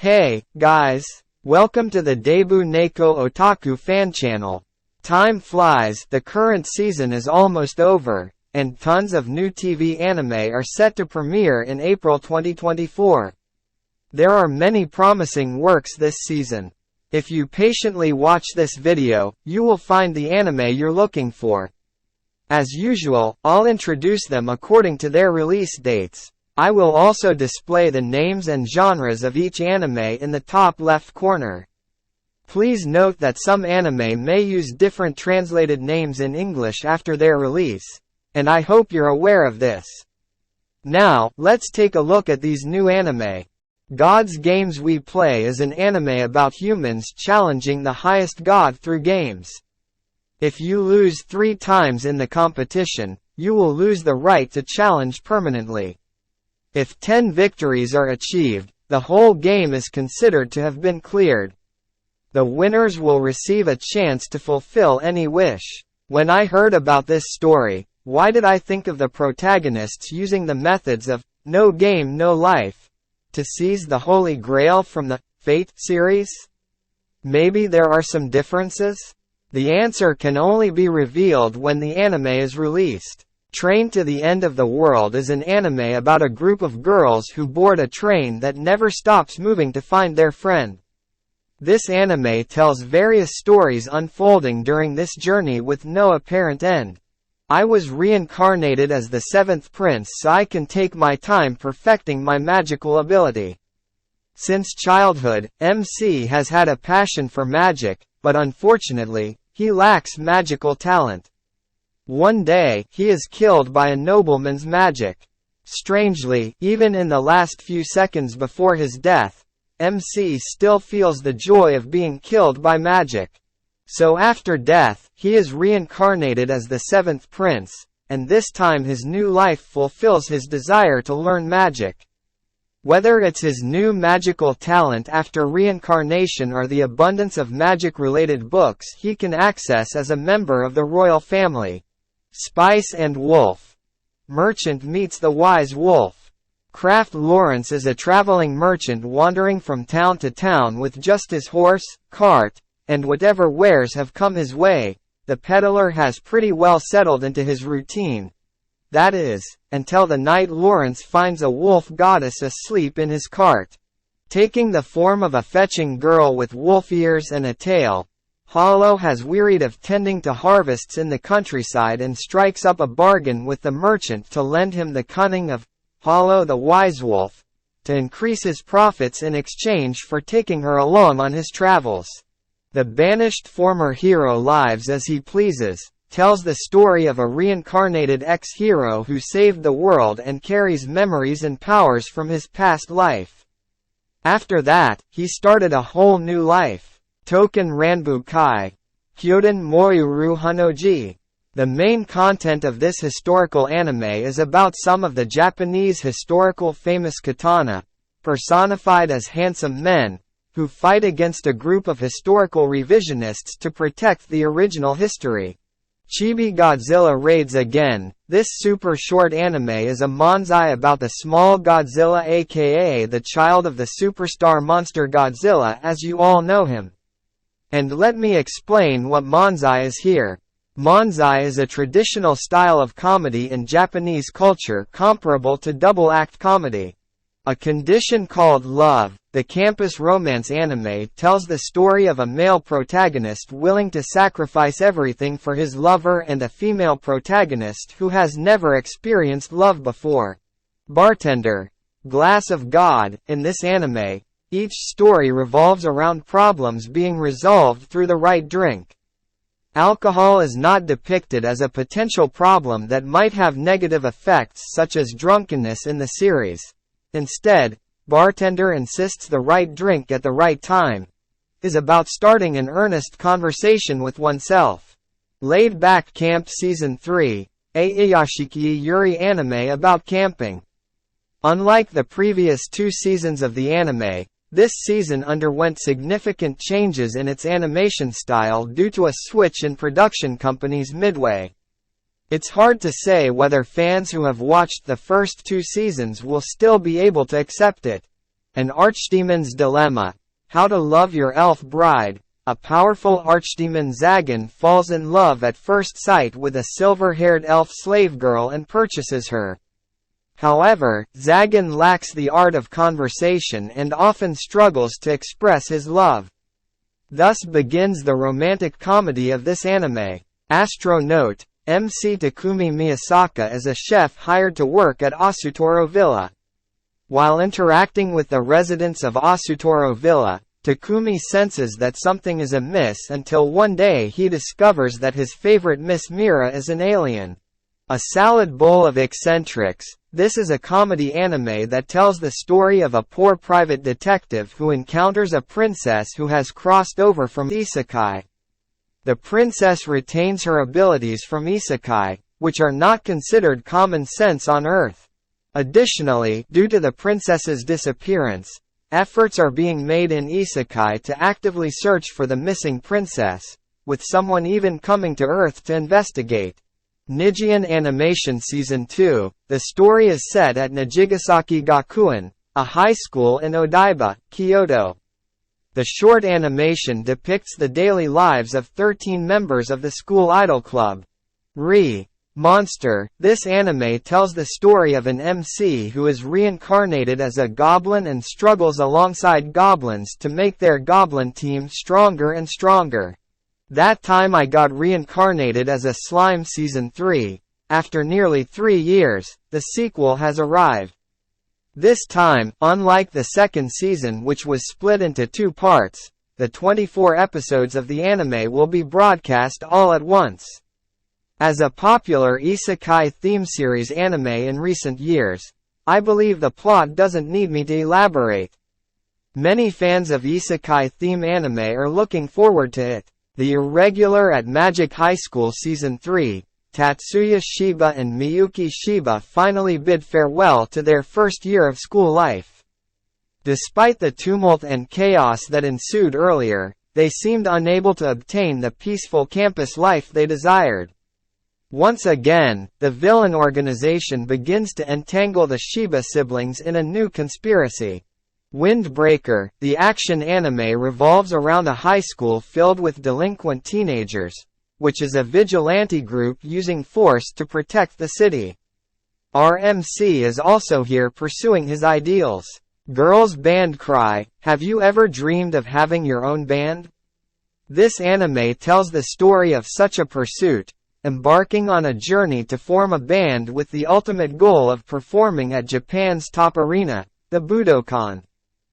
Hey, guys! Welcome to the Debu Neko Otaku fan channel. Time flies, the current season is almost over, and tons of new TV anime are set to premiere in April 2024. There are many promising works this season. If you patiently watch this video, you will find the anime you're looking for. As usual, I'll introduce them according to their release dates. I will also display the names and genres of each anime in the top left corner. Please note that some anime may use different translated names in English after their release, and I hope you're aware of this. Now, let's take a look at these new anime. God's Games We Play is an anime about humans challenging the highest god through games. If you lose 3 times in the competition, you will lose the right to challenge permanently. If 10 victories are achieved, the whole game is considered to have been cleared. The winners will receive a chance to fulfill any wish. When I heard about this story, why did I think of the protagonists using the methods of no game, no life to seize the Holy Grail from the Fate series? Maybe there are some differences? The answer can only be revealed when the anime is released. Train to the End of the World is an anime about a group of girls who board a train that never stops moving to find their friend. This anime tells various stories unfolding during this journey with no apparent end. I was reincarnated as the 7th prince so I can take my time perfecting my magical ability. Since childhood, MC has had a passion for magic, but unfortunately, he lacks magical talent. One day, he is killed by a nobleman's magic. Strangely, even in the last few seconds before his death, MC still feels the joy of being killed by magic. So after death, he is reincarnated as the 7th prince, and this time his new life fulfills his desire to learn magic. Whether it's his new magical talent after reincarnation or the abundance of magic-related books he can access as a member of the royal family. Spice and Wolf. Merchant meets the wise wolf. Kraft Lawrence is a traveling merchant wandering from town to town with just his horse, cart, and whatever wares have come his way. The peddler has pretty well settled into his routine. That is, until the night Lawrence finds a wolf goddess asleep in his cart. Taking the form of a fetching girl with wolf ears and a tail, Hollow has wearied of tending to harvests in the countryside and strikes up a bargain with the merchant to lend him the cunning of Hollow the Wise Wolf, to increase his profits in exchange for taking her along on his travels. The banished former hero lives as he pleases, tells the story of a reincarnated ex-hero who saved the world and carries memories and powers from his past life. After that, he started a whole new life. Token Ranbu Kai. Kyoden Moyuru Hanoji. The main content of this historical anime is about some of the Japanese historical famous katana, personified as handsome men, who fight against a group of historical revisionists to protect the original history. Chibi Godzilla raids again. This super short anime is a manzai about the small Godzilla, aka the child of the superstar monster Godzilla as you all know him. And let me explain what manzai is here. Manzai is a traditional style of comedy in Japanese culture comparable to double-act comedy. A condition called love, the campus romance anime tells the story of a male protagonist willing to sacrifice everything for his lover and a female protagonist who has never experienced love before. Bartender. Glass of God. In this anime, each story revolves around problems being resolved through the right drink. Alcohol is not depicted as a potential problem that might have negative effects such as drunkenness in the series. Instead, Bartender insists the right drink at the right time is about starting an earnest conversation with oneself. Laid Back Camp Season 3, a Iyashiki Yuri anime about camping. Unlike the previous 2 seasons of the anime, this season underwent significant changes in its animation style due to a switch in production companies midway. It's hard to say whether fans who have watched the first 2 seasons will still be able to accept it. An Archdemon's Dilemma. How to Love Your Elf Bride. A powerful archdemon Zagan falls in love at first sight with a silver-haired elf slave girl and purchases her. However, Zagan lacks the art of conversation and often struggles to express his love. Thus begins the romantic comedy of this anime. Astro Note: MC Takumi Miyasaka is a chef hired to work at Asutoro Villa. While interacting with the residents of Asutoro Villa, Takumi senses that something is amiss until one day he discovers that his favorite Miss Mira is an alien. A salad bowl of eccentrics. This is a comedy anime that tells the story of a poor private detective who encounters a princess who has crossed over from isekai. The princess retains her abilities from isekai, which are not considered common sense on Earth. Additionally, due to the princess's disappearance, efforts are being made in isekai to actively search for the missing princess, with someone even coming to Earth to investigate. Nijian Animation Season 2. The story is set at Nijigasaki Gakuen, a high school in Odaiba, Kyoto. The short animation depicts the daily lives of 13 members of the school idol club. Monster. This anime tells the story of an MC who is reincarnated as a goblin and struggles alongside goblins to make their goblin team stronger and stronger. That Time I Got Reincarnated as a Slime Season 3. After nearly 3 years, the sequel has arrived. This time, unlike the second season which was split into 2 parts, the 24 episodes of the anime will be broadcast all at once. As a popular isekai theme series anime in recent years, I believe the plot doesn't need me to elaborate. Many fans of isekai theme anime are looking forward to it. The Irregular at Magic High School Season 3, Tatsuya Shiba and Miyuki Shiba finally bid farewell to their first year of school life. Despite the tumult and chaos that ensued earlier, they seemed unable to obtain the peaceful campus life they desired. Once again, the villain organization begins to entangle the Shiba siblings in a new conspiracy. Windbreaker, the action anime revolves around a high school filled with delinquent teenagers, which is a vigilante group using force to protect the city. RMC is also here pursuing his ideals. Girls' band cry, have you ever dreamed of having your own band? This anime tells the story of such a pursuit, embarking on a journey to form a band with the ultimate goal of performing at Japan's top arena, the Budokan.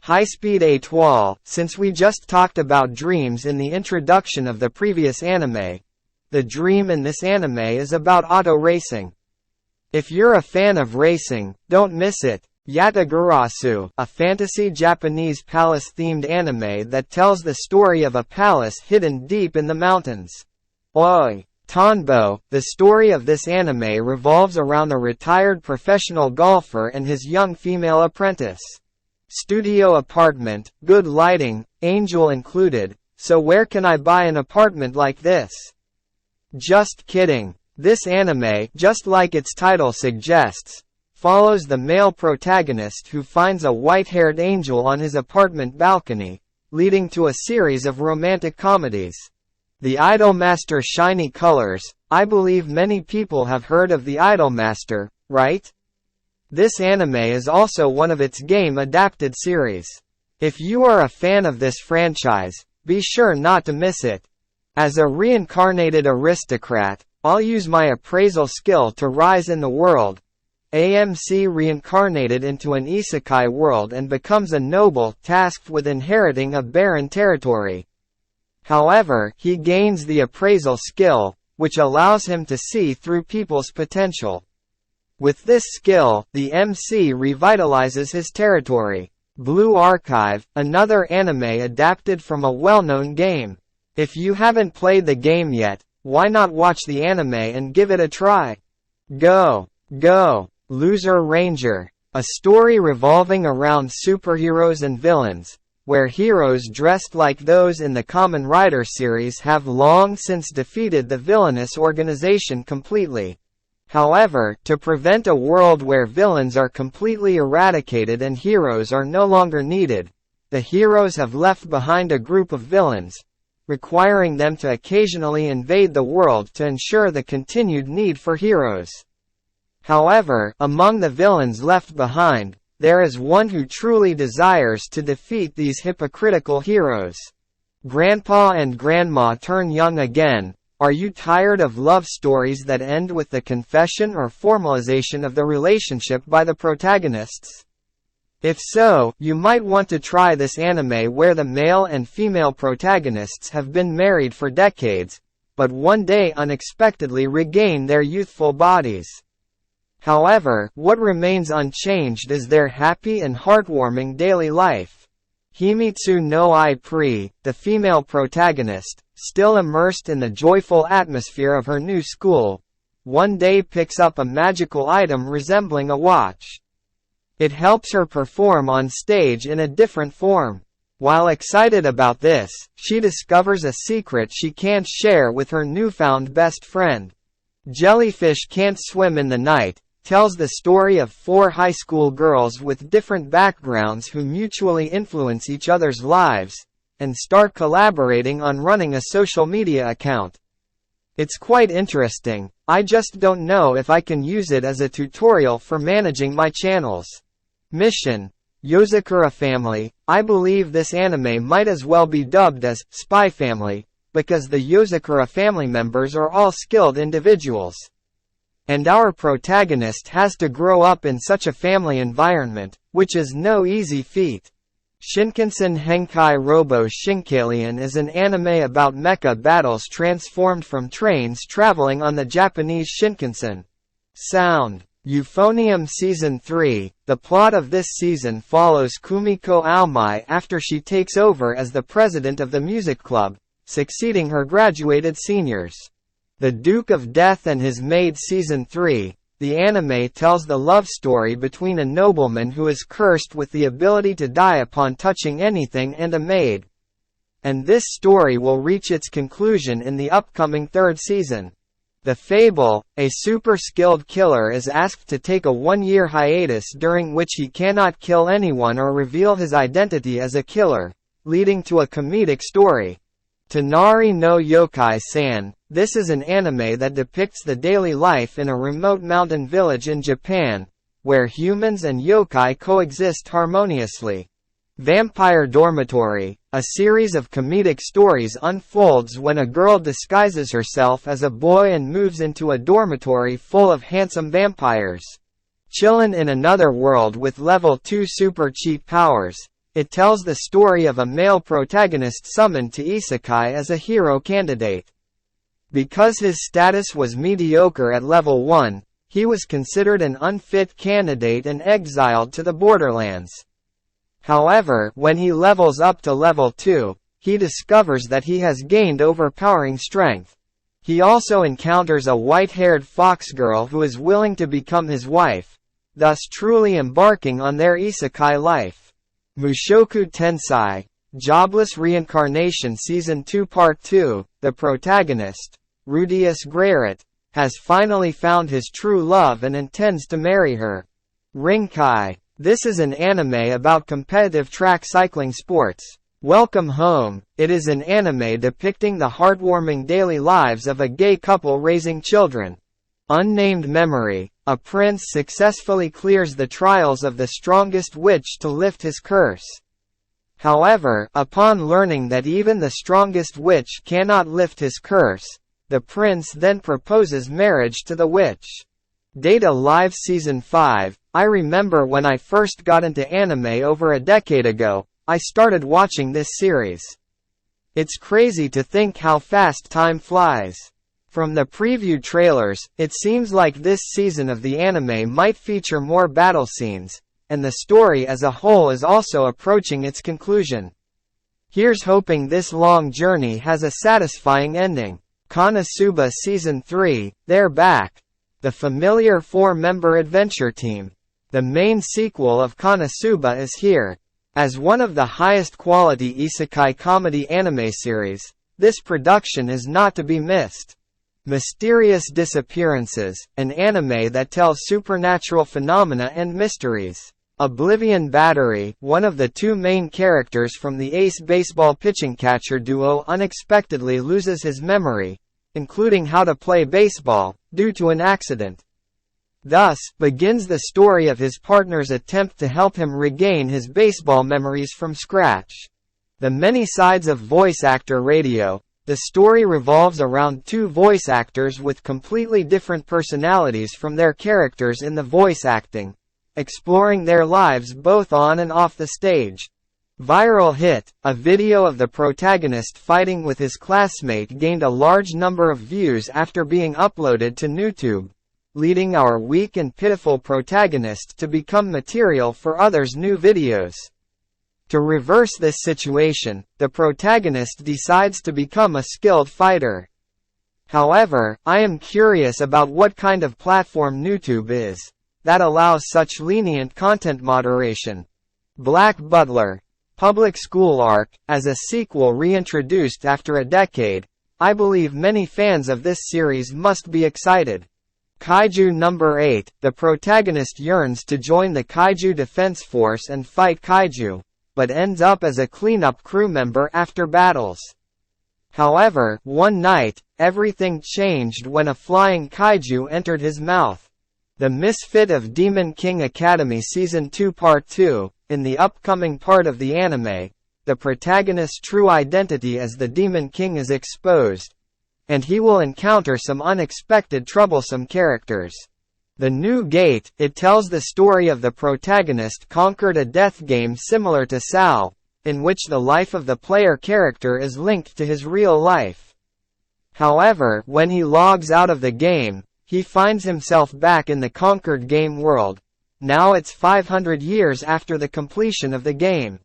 High-Speed Étoile. Since we just talked about dreams in the introduction of the previous anime, the dream in this anime is about auto racing. If you're a fan of racing, don't miss it. Yatagarasu, a fantasy Japanese palace-themed anime that tells the story of a palace hidden deep in the mountains. Oi! Tonbo. The story of this anime revolves around a retired professional golfer and his young female apprentice. Studio apartment, good lighting, angel included, so where can I buy an apartment like this? Just kidding. This anime, just like its title suggests, follows the male protagonist who finds a white-haired angel on his apartment balcony, leading to a series of romantic comedies. The Idolmaster Shiny Colors. I believe many people have heard of the Idolmaster, right? This anime is also one of its game-adapted series. If you are a fan of this franchise, be sure not to miss it. As a reincarnated aristocrat, I'll use my appraisal skill to rise in the world. AMC reincarnated into an isekai world and becomes a noble tasked with inheriting a barren territory. However, he gains the appraisal skill, which allows him to see through people's potential. With this skill, the MC revitalizes his territory. Blue Archive, another anime adapted from a well-known game. If you haven't played the game yet, why not watch the anime and give it a try? Go! Loser Ranger. A story revolving around superheroes and villains, where heroes dressed like those in the Kamen Rider series have long since defeated the villainous organization completely. However, to prevent a world where villains are completely eradicated and heroes are no longer needed, the heroes have left behind a group of villains, requiring them to occasionally invade the world to ensure the continued need for heroes. However, among the villains left behind, there is one who truly desires to defeat these hypocritical heroes. Grandpa and Grandma turn young again. Are you tired of love stories that end with the confession or formalization of the relationship by the protagonists? If so, you might want to try this anime where the male and female protagonists have been married for decades, but one day unexpectedly regain their youthful bodies. However, what remains unchanged is their happy and heartwarming daily life. Himitsu no Ai Pri, the female protagonist, still immersed in the joyful atmosphere of her new school, one day picks up a magical item resembling a watch. It helps her perform on stage in a different form. While excited about this, she discovers a secret she can't share with her newfound best friend. Jellyfish Can't Swim in the Night tells the story of 4 high school girls with different backgrounds who mutually influence each other's lives, and start collaborating on running a social media account. It's quite interesting. I just don't know if I can use it as a tutorial for managing my channels. Mission: Yozakura Family. I believe this anime might as well be dubbed as Spy Family, because the Yozakura family members are all skilled individuals. And our protagonist has to grow up in such a family environment, which is no easy feat. Shinkansen Henkai Robo Shinkalion is an anime about mecha battles transformed from trains traveling on the Japanese Shinkansen. Sound: Euphonium Season 3. The plot of this season follows Kumiko Aomai after she takes over as the president of the music club, succeeding her graduated seniors. The Duke of Death and His Maid Season 3. The anime tells the love story between a nobleman who is cursed with the ability to die upon touching anything and a maid. And this story will reach its conclusion in the upcoming 3rd season. The Fable: a super-skilled killer is asked to take a 1-year hiatus during which he cannot kill anyone or reveal his identity as a killer, leading to a comedic story. Tonari no Yokai-san. This is an anime that depicts the daily life in a remote mountain village in Japan, where humans and yokai coexist harmoniously. Vampire Dormitory. A series of comedic stories unfolds when a girl disguises herself as a boy and moves into a dormitory full of handsome vampires. Chillin' in Another World with Level 2 super cheap powers. It tells the story of a male protagonist summoned to isekai as a hero candidate. Because his status was mediocre at level 1, he was considered an unfit candidate and exiled to the borderlands. However, when he levels up to level 2, he discovers that he has gained overpowering strength. He also encounters a white-haired fox girl who is willing to become his wife, thus truly embarking on their isekai life. Mushoku Tensei: Jobless Reincarnation Season 2 Part 2. The protagonist, Rudius Graret, has finally found his true love and intends to marry her. Rinkai. This is an anime about competitive track cycling sports. Welcome Home. It is an anime depicting the heartwarming daily lives of a gay couple raising children. Unnamed Memory. A prince successfully clears the trials of the strongest witch to lift his curse. However, upon learning that even the strongest witch cannot lift his curse, the prince then proposes marriage to the witch. Data Live Season 5. I remember when I first got into anime over a decade ago, I started watching this series. It's crazy to think how fast time flies. From the preview trailers, it seems like this season of the anime might feature more battle scenes, and the story as a whole is also approaching its conclusion. Here's hoping this long journey has a satisfying ending. Konosuba Season 3, they're back. The familiar 4-member adventure team. The main sequel of Konosuba is here. As one of the highest quality isekai comedy anime series, this production is not to be missed. Mysterious disappearances, an anime that tells supernatural phenomena and mysteries. Oblivion Battery, one of the two main characters from the Ace baseball pitching catcher duo unexpectedly loses his memory, including how to play baseball, due to an accident. Thus, begins the story of his partner's attempt to help him regain his baseball memories from scratch. The Many Sides of Voice Actor Radio. The story revolves around two voice actors with completely different personalities from their characters in the voice acting, exploring their lives both on and off the stage. Viral hit, a video of the protagonist fighting with his classmate gained a large number of views after being uploaded to YouTube, leading our weak and pitiful protagonist to become material for others' new videos. To reverse this situation, the protagonist decides to become a skilled fighter. However, I am curious about what kind of platform YouTube is that allows such lenient content moderation. Black Butler. Public School Arc, as a sequel reintroduced after a decade. I believe many fans of this series must be excited. Kaiju number 8, the protagonist yearns to join the Kaiju Defense Force and fight Kaiju, but ends up as a cleanup crew member after battles. However, one night, everything changed when a flying Kaiju entered his mouth. The Misfit of Demon King Academy Season 2 Part 2. In the upcoming part of the anime, the protagonist's true identity as the Demon King is exposed, and he will encounter some unexpected troublesome characters. The New Gate, it tells the story of the protagonist conquered a death game similar to Sao, in which the life of the player character is linked to his real life. However, when he logs out of the game, he finds himself back in the conquered game world. Now it's 500 years after the completion of the game.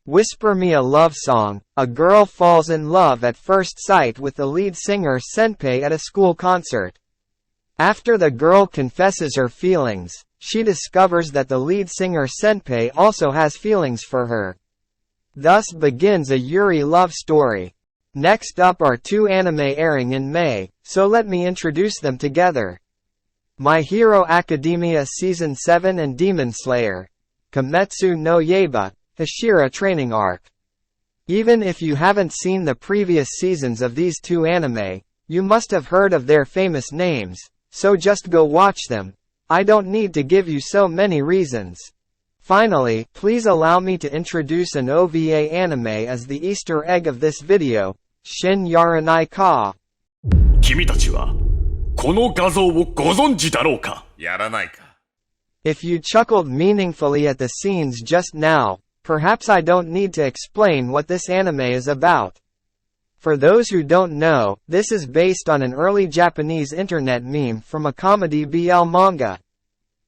Whisper Me a Love Song. A girl falls in love at first sight with the lead singer Senpei at a school concert. After the girl confesses her feelings, she discovers that the lead singer Senpei also has feelings for her. Thus begins a Yuri love story. Next up are two anime airing in May, so let me introduce them together. My Hero Academia Season 7 and Demon Slayer. Kimetsu no Yaiba, Hashira Training Arc. Even if you haven't seen the previous seasons of these two anime, you must have heard of their famous names, so just go watch them. I don't need to give you so many reasons. Finally, please allow me to introduce an OVA anime as the Easter egg of this video, Shin Yaranai Ka. 君たちはこの画像をご存知だろうか？やらないか。 If you chuckled meaningfully at the scenes just now, perhaps I don't need to explain what this anime is about. For those who don't know, this is based on an early Japanese internet meme from a comedy BL manga.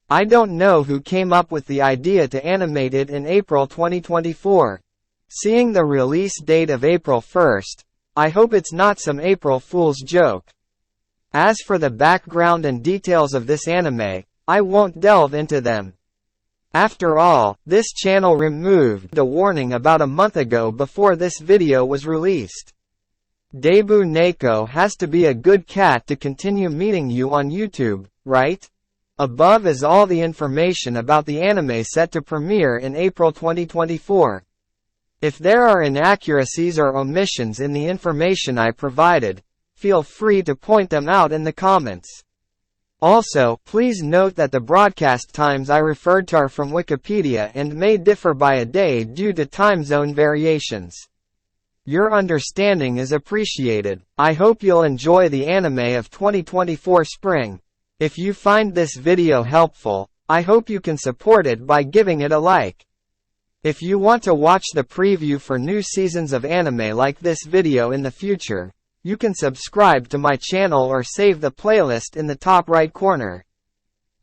I don't know who came up with the idea to animate it in April 2024. Seeing the release date of April 1st, I hope it's not some April Fool's joke. As for the background and details of this anime, I won't delve into them. After all, this channel removed the warning about a month ago before this video was released. Debu Neko has to be a good cat to continue meeting you on YouTube, right? Above is all the information about the anime set to premiere in April 2024. If there are inaccuracies or omissions in the information I provided, feel free to point them out in the comments. Also, please note that the broadcast times I referred to are from Wikipedia and may differ by a day due to time zone variations. Your understanding is appreciated. I hope you'll enjoy the anime of 2024 spring. If you find this video helpful, I hope you can support it by giving it a like. If you want to watch the preview for new seasons of anime like this video in the future, you can subscribe to my channel or save the playlist in the top right corner.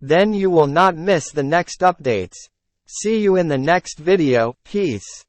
Then you will not miss the next updates. See you in the next video. Peace.